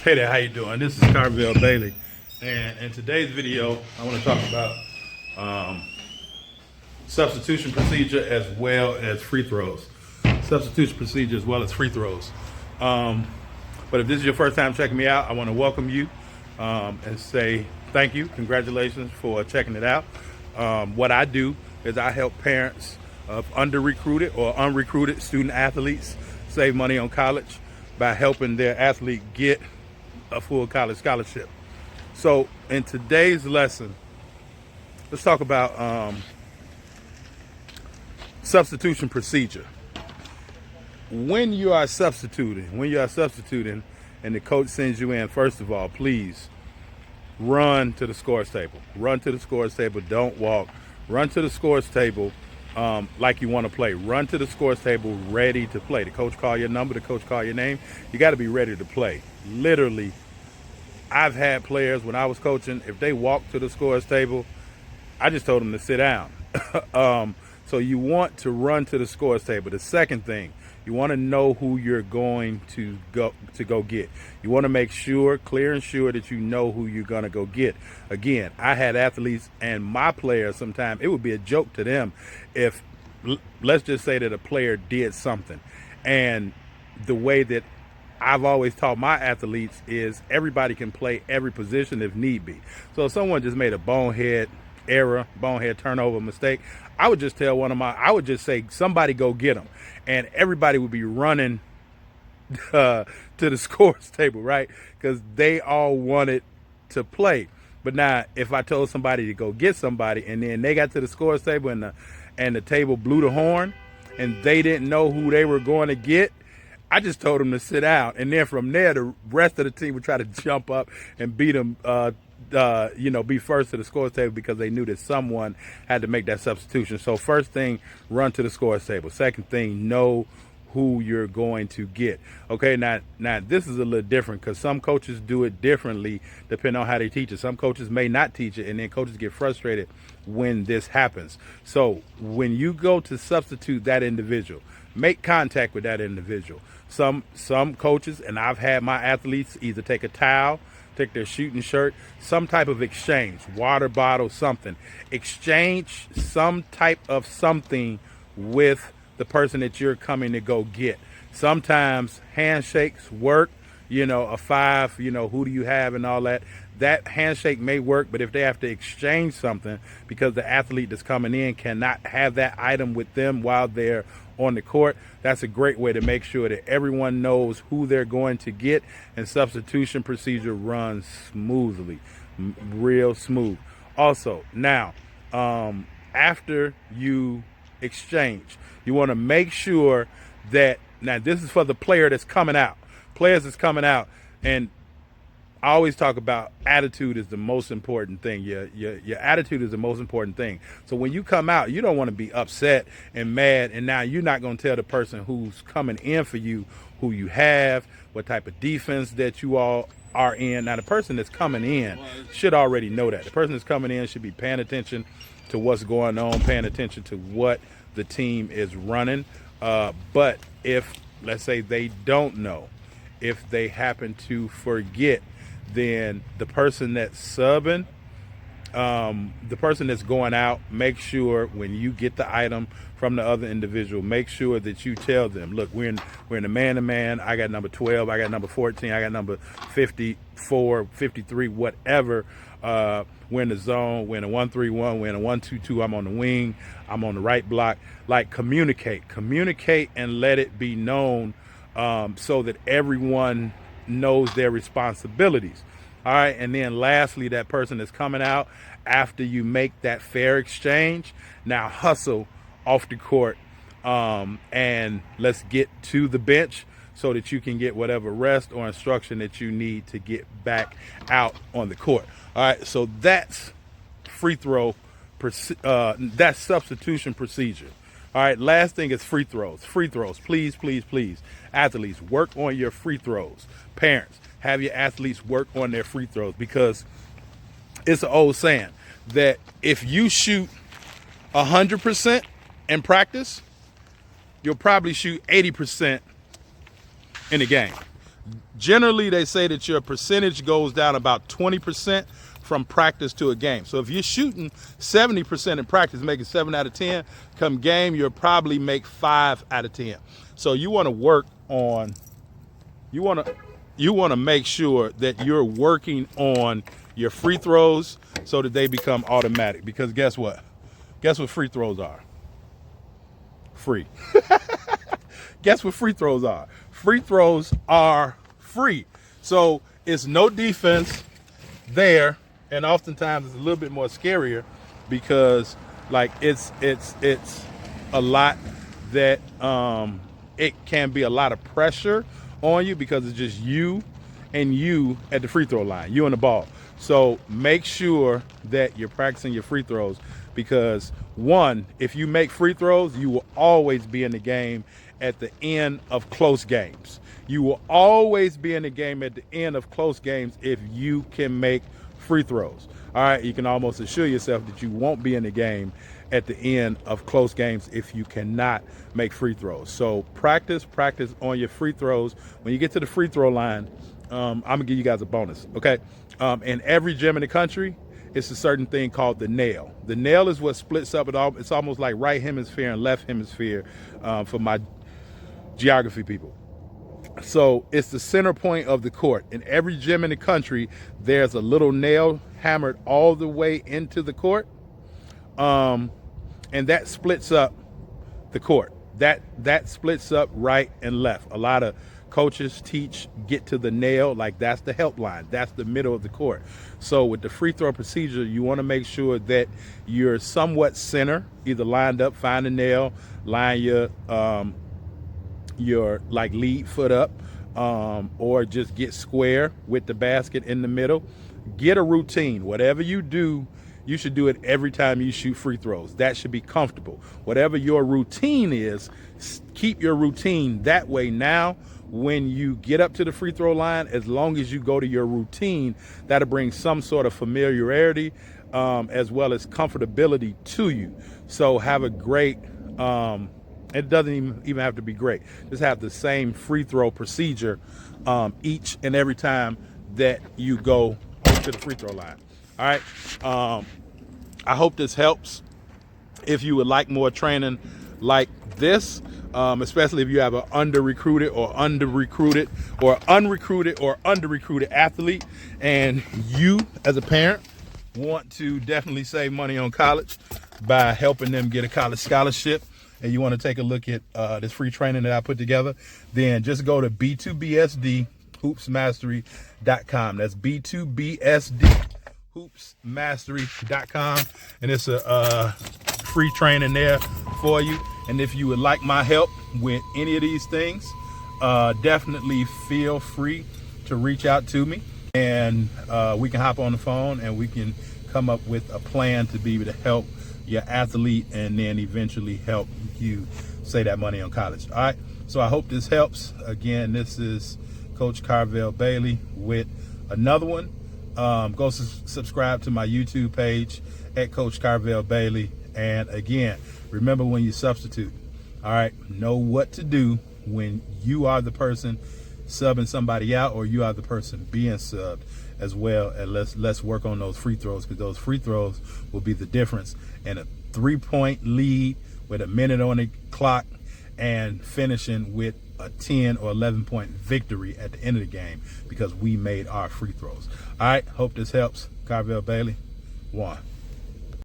Hey there, how you doing? This is Carville Bailey, and in today's video, I want to talk about substitution procedure as well as free throws. Substitution procedure as well as free throws. But if this is your first time checking me out, I want to welcome you and say thank you, congratulations for checking it out. What I do is I help parents of under-recruited or unrecruited student athletes save money on college by helping their athlete get a full college scholarship. So in today's lesson, let's talk about substitution procedure. When you are substituting and the coach sends you in, first of all, please run to the scores table. Run to the scores table, don't walk. Run to the scores table like you want to play. Run to the scores table ready to play. The coach call your number, the coach call your name. You got to be ready to play. Literally, I've had players when I was coaching, if they walk to the scores table, I just told them to sit down. So you want to run to the scores table. The second thing, you want to know who you're going to go get. You want to make sure, clear and sure, that you know who you're going to go get. Again, I had athletes and my players sometimes, it would be a joke to them if, let's just say that a player did something. And the way that I've always taught my athletes is everybody can play every position if need be. So if someone just made a bonehead error, bonehead turnover mistake, I would just tell I would just say, somebody go get them. And everybody would be running to the scores table, right? Because they all wanted to play. But now, if I told somebody to go get somebody and then they got to the scores table and the table blew the horn and they didn't know who they were going to get, I just told them to sit down. And then from there, the rest of the team would try to jump up and beat them, be first to the scores table because they knew that someone had to make that substitution. So first thing, run to the scores table. Second thing, know who you're going to get. Okay, now this is a little different because some coaches do it differently depending on how they teach it. Some coaches may not teach it, and then coaches get frustrated when this happens. So when you go to substitute that individual, make contact with that individual. Some coaches, and I've had my athletes either take a towel, take their shooting shirt, some type of exchange, water bottle, something. Exchange some type of something with the person that you're coming to go get. Sometimes handshakes work, a five, who do you have and all that. That handshake may work, but if they have to exchange something because the athlete that's coming in cannot have that item with them while they're on the court, that's a great way to make sure that everyone knows who they're going to get and substitution procedure runs smoothly, real smooth. Also, now, after you exchange, you want to make sure that, now this is for the player that's coming out. Players that's coming out, and I always talk about attitude is the most important thing. Your attitude is the most important thing. So when you come out, you don't want to be upset and mad, and now you're not going to tell the person who's coming in for you who you have, what type of defense that you all are in. Now the person that's coming in should already know that. The person that's coming in should be paying attention to what's going on, paying attention to what the team is running. But if, let's say, they don't know, if they happen to forget, then the person that's subbing, the person that's going out, make sure when you get the item from the other individual, make sure that you tell them, look, we're in the man-to-man. I got number 12, I got number 14, I got number 54, 53, whatever. We're in the zone, we're in a 1-3-1, we're in a 1-2-2, I'm on the wing, I'm on the right block. Like, communicate and let it be known so that everyone knows their responsibilities. All right, and then lastly, that person is coming out after you make that fair exchange. Now hustle off the court and let's get to the bench so that you can get whatever rest or instruction that you need to get back out on the court. All right, so that's free throw, that's substitution procedure. All right, last thing is free throws. Free throws, please, please, please. Athletes, work on your free throws. Parents, have your athletes work on their free throws, because it's an old saying that if you shoot 100% in practice, you'll probably shoot 80% in the game. Generally, they say that your percentage goes down about 20% from practice to a game. So if you're shooting 70% in practice, making 7 out of 10, come game, you'll probably make 5 out of 10. So you want to work on, you want to make sure that you're working on your free throws so that they become automatic. Because guess what? Guess what free throws are? Free. Guess what free throws are? Free throws are free. So it's no defense there, and oftentimes it's a little bit more scarier because like it's a lot that it can be a lot of pressure on you because it's just you and you at the free throw line, you and the ball. So make sure that you're practicing your free throws because one, if you make free throws, you will always be in the game at the end of close games. You will always be in the game at the end of close games if you can make free throws. All right, you can almost assure yourself that you won't be in the game at the end of close games if you cannot make free throws. So practice on your free throws. When you get to the free throw line, I'm gonna give you guys a bonus, okay? In every gym in the country, it's a certain thing called the nail. The nail is what splits up. It's almost like right hemisphere and left hemisphere for my geography people. So it's the center point of the court. In every gym in the country, there's a little nail hammered all the way into the court, and that splits up the court. That splits up right and left. A lot of coaches teach get to the nail, like that's the help line. That's the middle of the court. So with the free throw procedure, you want to make sure that you're somewhat center, either lined up, find a nail, line your like lead foot up, or just get square with the basket in the middle. Get a routine. Whatever you do, you should do it every time you shoot free throws. That should be comfortable. Whatever your routine is, keep your routine that way. Now, when you get up to the free throw line, as long as you go to your routine, that'll bring some sort of familiarity as well as comfortability to you. So have a great, it doesn't even have to be great. Just have the same free throw procedure each and every time that you go to the free throw line. All right. I hope this helps. If you would like more training like this, especially if you have an under-recruited athlete, and you as a parent want to definitely save money on college by helping them get a college scholarship, and you want to take a look at this free training that I put together, then just go to B2BSD-hoopsmastery.com. That's B2BSD-hoopsmastery.com, and it's a free training there for you. And if you would like my help with any of these things, definitely feel free to reach out to me, and we can hop on the phone and we can come up with a plan to be able to help your athlete and then eventually help you save that money on college. All right, so I hope this helps. Again, this is Coach Carvel Bailey with another one. Go subscribe to my YouTube page at Coach Carvel Bailey. And again, remember, when you substitute, all right, know what to do when you are the person subbing somebody out, or you are the person being subbed as well. And let's work on those free throws, because those free throws will be the difference in a 3-point lead with a minute on the clock and finishing with a 10 or 11-point victory at the end of the game because we made our free throws. All right, hope this helps. Carvel Bailey, 1.